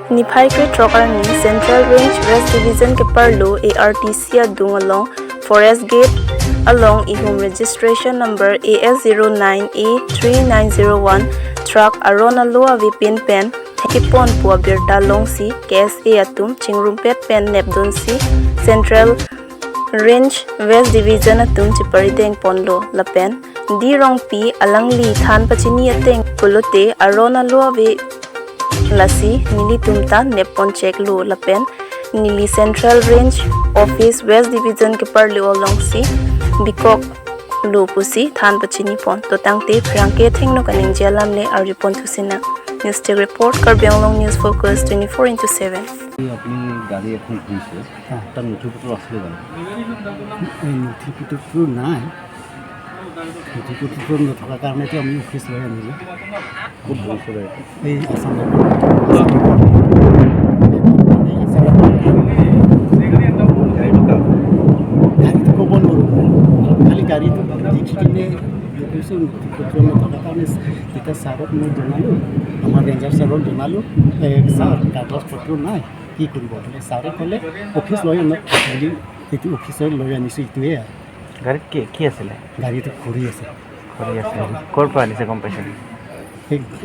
Nifai Kre Trokarani Central Range West Division ke Parlo ARTC adung along Forest Gate along ihum registration number AS09A3901 truck Arona Loa Vipin Pen Hekipon Pua Birta Long Si KSA atum Chingrumpet Pen Nepdon Si Central Range West Division atum Chipariteng Ponlo Lapen Di Rong Pi Alangli Than Pachini Ateng Pulote Arona Loa Vi Lasi Nili Tumta Nepon Check Lo Lapen Nili Central Range Office West Division ke Parli Olong Si Bikok Lo Pusi Than Pachini Pon Totang Te Franke Thengno Kaning Jalam Le Aripon Tusina News Tech Report Karbiang Long News Focus 24/7 अपनी गाड़ी এখন ঘুরছে তার নথিপত্র আসলে জানো এই নথিপত্র নাই নথিপত্র নথকার কারণে তো আমি অফিস লয়ে আনিলো খুব বলছে এই আসাম গাড়িটো ক'ব নোৱাৰোঁ খালি গাড়ীটো দেখি কিনে কৈছোঁ নথিপত্ৰ নথকাৰ কাৰণে তেতিয়া ছাৰক মই জনালোঁ আমাৰ ৰেঞ্জাৰ ছাৰক জনালোঁ ছাৰ কাগজ পত্ৰ নাই কি কৰিব বোলে ছাৰে ক'লে অফিচ লৈ আনক বুলি এইটো অফিচত লৈ আনিছোঁ এইটোৱে আৰু গাড়ীত কি আছিলে গাড়ীটো ঘূৰি আছে ক'ৰ পৰা আনিছে গম পাইছে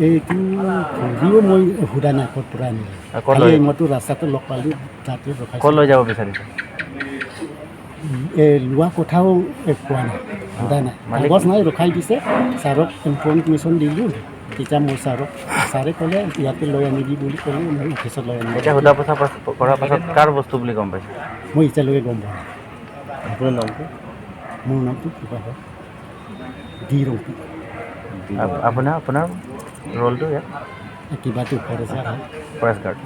এইটো ঘূৰিও মই সোধা নাই ক'ৰ পৰা আনিলে খালি মইতো ৰাস্তাটো লগ পালোঁ তাতে ৰখাই ক'ত লৈ যাব বিচাৰিছে লোৱা কথাও কোৱা নাই সোধা নাই কাগজ নাই ৰখাই দিছে ছাৰক ইনফৰ্মেশ্যন দিলোঁ তেতিয়া মোৰ ছাৰে ক'লে ইয়াতে লৈ আনিবি বুলি ক'লে মই অফিচত লৈ আনিলোঁ এতিয়া সোধা পোছা কৰাৰ পাছত কাৰ বস্তু বুলি গম পাইছে মই এতিয়ালৈকে গম পোৱা নাই আপোনাৰ নামটো মোৰ নামটো কিবা হয় দি ৰংপি আপোনাৰ ৰ'লটো ইয়াত কিবাটো ফৰেষ্ট গাৰ্ড ফৰেষ্ট গাৰ্ড